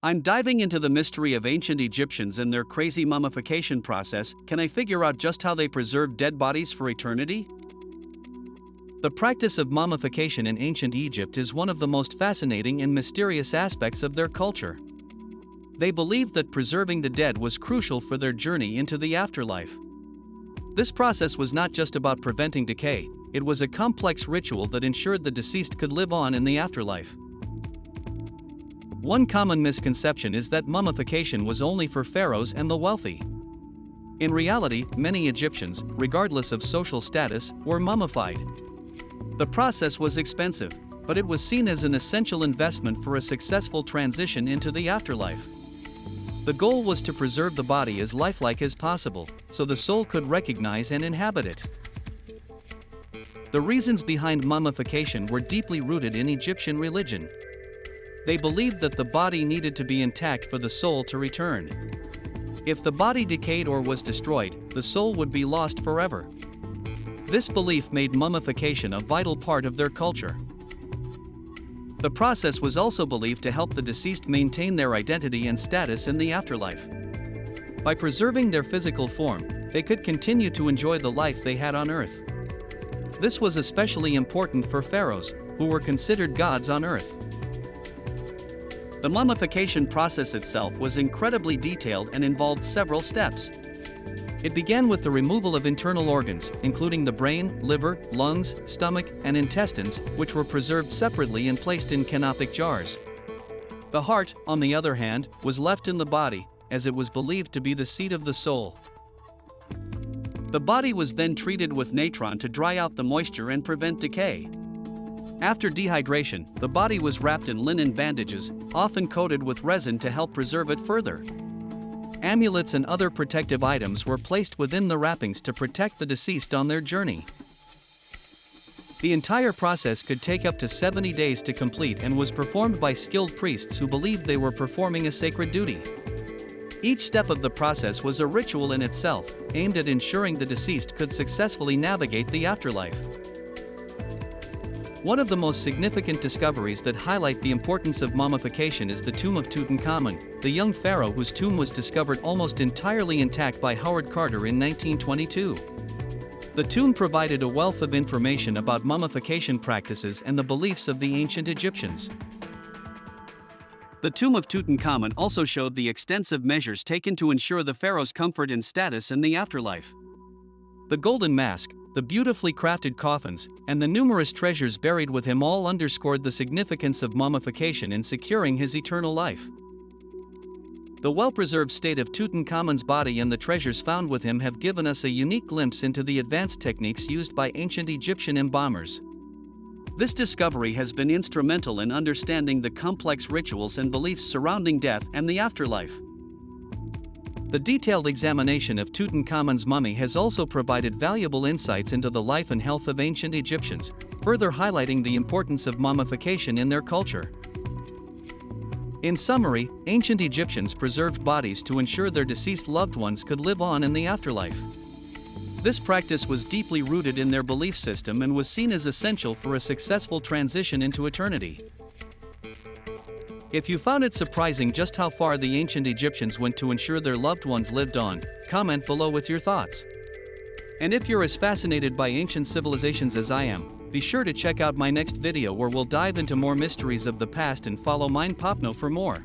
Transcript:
I'm diving into the mystery of ancient Egyptians and their crazy mummification process. Can I figure out just how they preserved dead bodies for eternity? The practice of mummification in ancient Egypt is one of the most fascinating and mysterious aspects of their culture. They believed that preserving the dead was crucial for their journey into the afterlife. This process was not just about preventing decay, it was a complex ritual that ensured the deceased could live on in the afterlife. One common misconception is that mummification was only for pharaohs and the wealthy. In reality, many Egyptians, regardless of social status, were mummified. The process was expensive, but it was seen as an essential investment for a successful transition into the afterlife. The goal was to preserve the body as lifelike as possible, so the soul could recognize and inhabit it. The reasons behind mummification were deeply rooted in Egyptian religion. They believed that the body needed to be intact for the soul to return. If the body decayed or was destroyed, the soul would be lost forever. This belief made mummification a vital part of their culture. The process was also believed to help the deceased maintain their identity and status in the afterlife. By preserving their physical form, they could continue to enjoy the life they had on earth. This was especially important for pharaohs, who were considered gods on earth. The mummification process itself was incredibly detailed and involved several steps. It began with the removal of internal organs, including the brain, liver, lungs, stomach, and intestines, which were preserved separately and placed in canopic jars. The heart, on the other hand, was left in the body, as it was believed to be the seat of the soul. The body was then treated with natron to dry out the moisture and prevent decay. After dehydration, the body was wrapped in linen bandages, often coated with resin to help preserve it further. Amulets and other protective items were placed within the wrappings to protect the deceased on their journey. The entire process could take up to 70 days to complete and was performed by skilled priests who believed they were performing a sacred duty. Each step of the process was a ritual in itself, aimed at ensuring the deceased could successfully navigate the afterlife. One of the most significant discoveries that highlight the importance of mummification is the tomb of Tutankhamun, the young pharaoh whose tomb was discovered almost entirely intact by Howard Carter in 1922. The tomb provided a wealth of information about mummification practices and the beliefs of the ancient Egyptians. The tomb of Tutankhamun also showed the extensive measures taken to ensure the pharaoh's comfort and status in the afterlife. The golden mask, the beautifully crafted coffins, and the numerous treasures buried with him all underscored the significance of mummification in securing his eternal life. The well-preserved state of Tutankhamun's body and the treasures found with him have given us a unique glimpse into the advanced techniques used by ancient Egyptian embalmers. This discovery has been instrumental in understanding the complex rituals and beliefs surrounding death and the afterlife. The detailed examination of Tutankhamun's mummy has also provided valuable insights into the life and health of ancient Egyptians, further highlighting the importance of mummification in their culture. In summary, ancient Egyptians preserved bodies to ensure their deceased loved ones could live on in the afterlife. This practice was deeply rooted in their belief system and was seen as essential for a successful transition into eternity. If you found it surprising just how far the ancient Egyptians went to ensure their loved ones lived on, comment below with your thoughts. And if you're as fascinated by ancient civilizations as I am, be sure to check out my next video where we'll dive into more mysteries of the past and follow Mind Popno for more.